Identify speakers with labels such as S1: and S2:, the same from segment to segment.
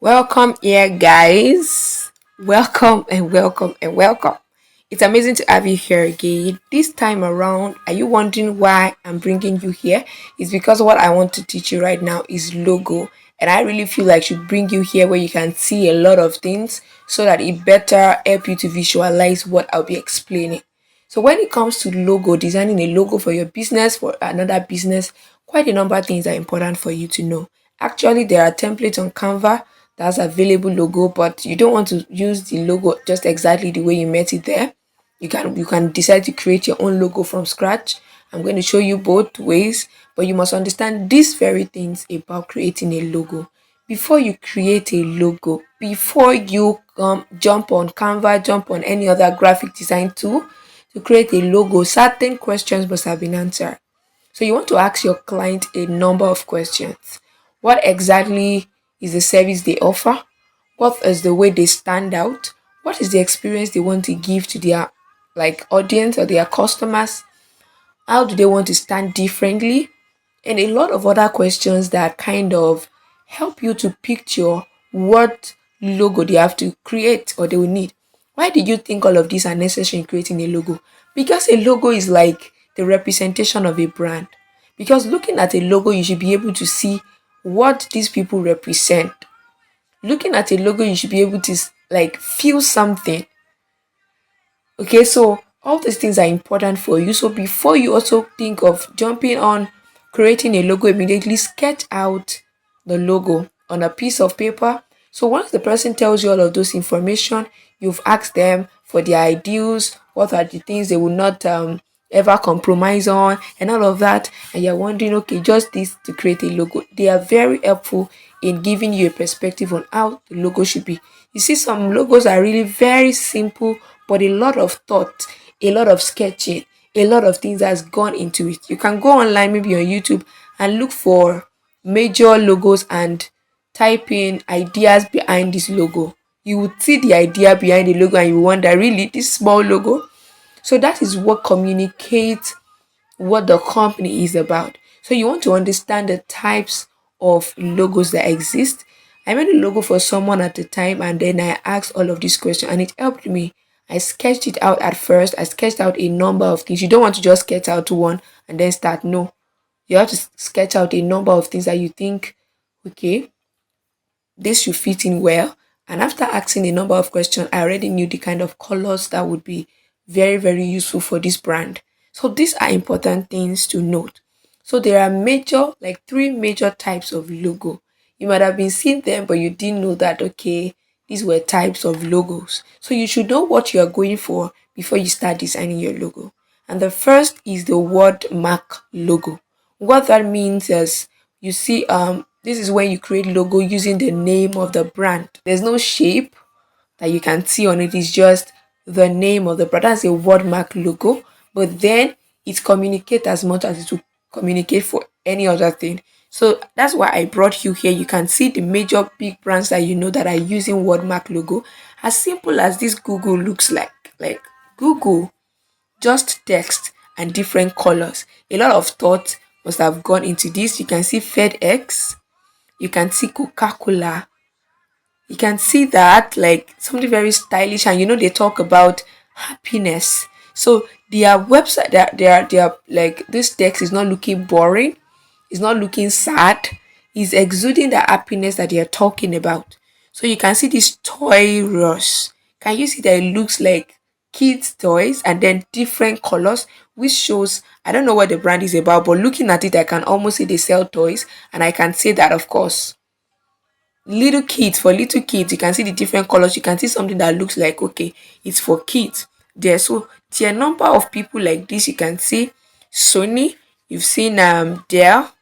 S1: Welcome here, guys. Welcome and welcome and welcome. It's amazing to have you here again. This time around, are you wondering why I'm bringing you here? It's because what I want to teach you right now is logo. And I really feel like I should bring you here where you can see a lot of things so that it better help you to visualize what I'll be explaining. So when it comes to logo, designing a logo for your business, for another business, quite a number of things are important for you to know. Actually, there are templates on Canva that's available logo, but you don't want to use the logo just exactly the way you met it there. You can decide to create your own logo from scratch. I'm going to show you both ways, but you must understand these very things about creating a logo. Before you create a logo, before you jump on Canva, jump on any other graphic design tool to create a logo, certain questions must have been answered. So you want to ask your client a number of questions. What exactly is the service they offer? What is the way they stand out? What is the experience they want to give to their audience or their customers? How do they want to stand differently? And a lot of other questions that kind of help you to picture what logo they have to create or they will need. Why do you think all of these are necessary in creating a logo? Because a logo is like the representation of a brand. Because looking at a logo, you should be able to see what these people represent. Looking at a logo, you should be able to feel something. Okay, so all these things are important for you. So before you also think of jumping on creating a logo, immediately sketch out the logo on a piece of paper. So once the person tells you all of those information, you've asked them for their ideals, what are the things they will not ever compromise on, and all of that, and you're wondering, okay, just this to create a logo. They are very helpful in giving you a perspective on how the logo should be. You see, some logos are really very simple, but a lot of thought, a lot of sketching, a lot of things has gone into it. You can go online, maybe on YouTube, and look for major logos and type in ideas behind this logo. You would see the idea behind the logo and you wonder, really, this small logo? So that is what communicates what the company is about. So you want to understand the types of logos that exist. I made a logo for someone at the time and then I asked all of these questions and it helped me. I sketched it out at first. I sketched out a number of things. You don't want to just sketch out one and then start. No. You have to sketch out a number of things that you think, okay, this should fit in well. And after asking a number of questions, I already knew the kind of colors that would be very, very useful for this brand. So these are important things to note. So there are three major types of logo. You might have been seeing them, but you didn't know that, okay, these were types of logos. So you should know what you are going for before you start designing your logo. And the first is the word mark logo. What that means is you see this is when you create logo using the name of the brand. There's no shape that you can see on it. It's just the name of the brand. That's a word mark logo. But then it communicates as much as it will communicate for any other thing. So that's why I brought you here. You can see the major big brands that you know that are using word mark logo. As simple as this Google looks like. Like Google, just text and different colors. A lot of thought must have gone into this. You can see FedEx, you can see Coca-Cola, you can see that like something very stylish, and they talk about happiness. So their website, their like this text is not looking boring, it's not looking sad, it's exuding the happiness that they are talking about. So you can see this toy rush. Can you see that it looks like kids toys and then different colors, which shows I don't know what the brand is about, but looking at it I can almost say they sell toys, and I can say that, of course, little kids, you can see the different colors. You can see something that looks like, okay, it's for kids there. So there are a number of people like this. You can see Sony, you've seen Dell.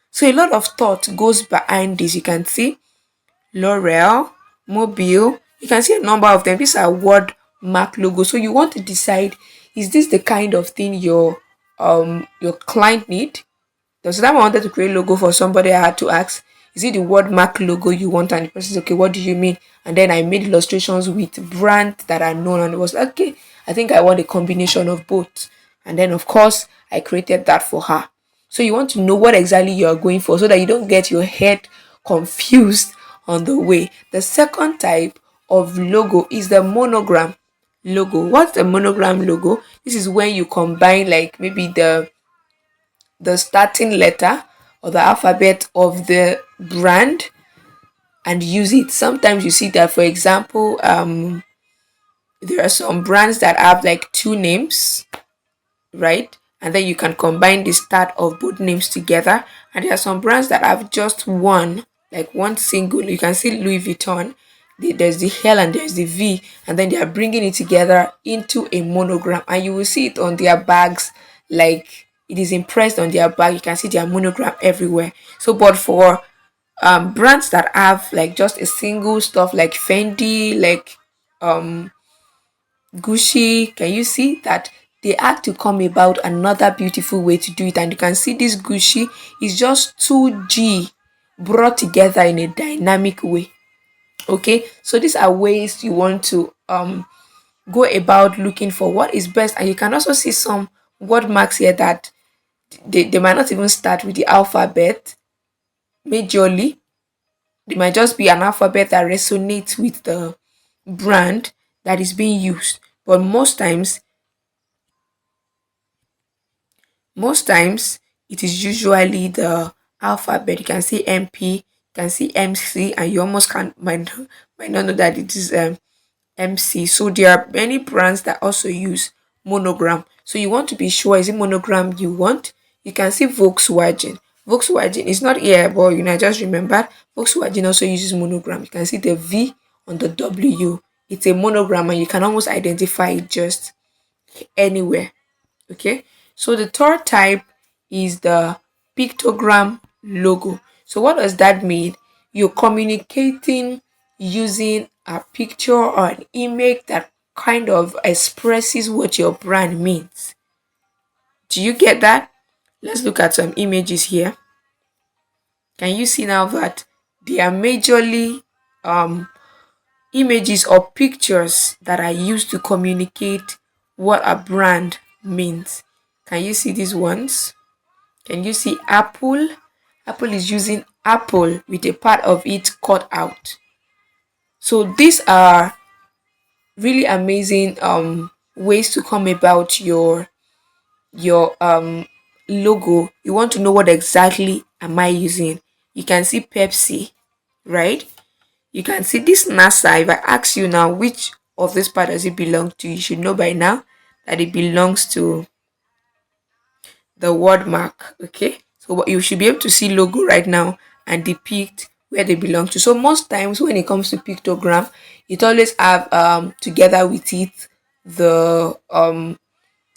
S1: So a lot of thought goes behind this. You can see L'Oreal, Mobile. You can see a number of them. These are word mark logos. So you want to decide, is this the kind of thing your client need? So that I wanted to create logo for somebody, I had to ask, is it the word mark logo you want? And the person said, okay, what do you mean? And then I made illustrations with brands that are known, and it was like, okay, I think I want a combination of both. And then of course I created that for her. So you want to know what exactly you are going for so that you don't get your head confused on the way. The second type of logo is the monogram logo. What's the monogram logo? This is when you combine like maybe the starting letter or the alphabet of the brand and use it. Sometimes you see that, for example, there are some brands that have like two names, right? And then you can combine the start of both names together. And there are some brands that have just one, like one single. You can see Louis Vuitton. There's the L and there's the V, and then they are bringing it together into a monogram. And you will see it on their bags, like it is impressed on their bag. You can see their monogram everywhere. So, but for brands that have like just a single stuff like Fendi, like um Gucci, can you see that they had to come about another beautiful way to do it? And you can see this Gucci is just 2G brought together in a dynamic way. Okay, so these are ways you want to go about looking for what is best. And you can also see some word marks here that they might not even start with the alphabet majorly. They might just be an alphabet that resonates with the brand that is being used. But most times it is usually the alphabet. You can see MP, you can see MC, and you almost can might not know that it is MC. So there are many brands that also use monogram. So you want to be sure is it monogram you want. You can see Volkswagen. Volkswagen is not here, but I just remembered Volkswagen also uses monogram. You can see the V on the W. It's a monogram, and you can almost identify it just anywhere. Okay, so the third type is the pictogram logo. So what does that mean? You're communicating using a picture or an image that kind of expresses what your brand means. Do you get that? Let's look at some images here. Can you see now that they are majorly um images or pictures that are used to communicate what a brand means? Can you see these ones? Can you see Apple? Apple is using apple with a part of it cut out. So these are really amazing ways to come about your logo. You want to know what exactly am I using? You can see Pepsi, right? You can see this NASA. If I ask you now which of this part does it belong to, you should know by now that it belongs to the word mark. Okay, so you should be able to see logo right now and depict where they belong to. So most times when it comes to pictogram, it always have together with it the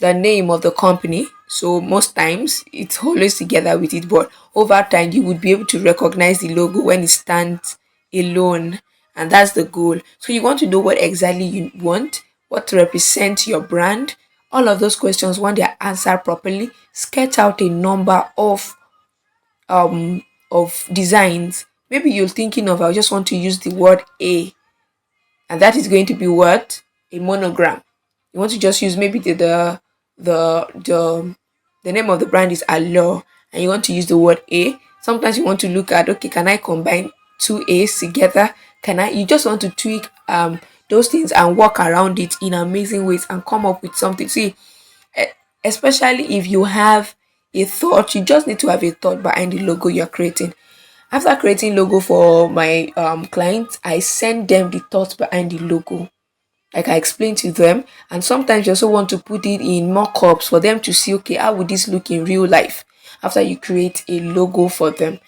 S1: name of the company. So most times it's always together with it, but over time you would be able to recognize the logo when it stands alone, and that's the goal. So you want to know what exactly you want, what to represent your brand. All of those questions, when they are answered properly, sketch out a number um of designs. Maybe you're thinking of, I just want to use the word A, and that is going to be what? A monogram. You want to just use maybe the the the name of the brand is Allure, and you want to use the word A. Sometimes you want to look at, okay, can I combine two A's together? Can I? You just want to tweak those things and work around it in amazing ways and come up with something. See, e- especially if you have a thought, you just need to have a thought behind the logo you're creating. After creating logo for my clients, I send them the thoughts behind the logo, like I explain to them. And sometimes you also want to put it in mock-ups for them to see, okay, how would this look in real life after you create a logo for them.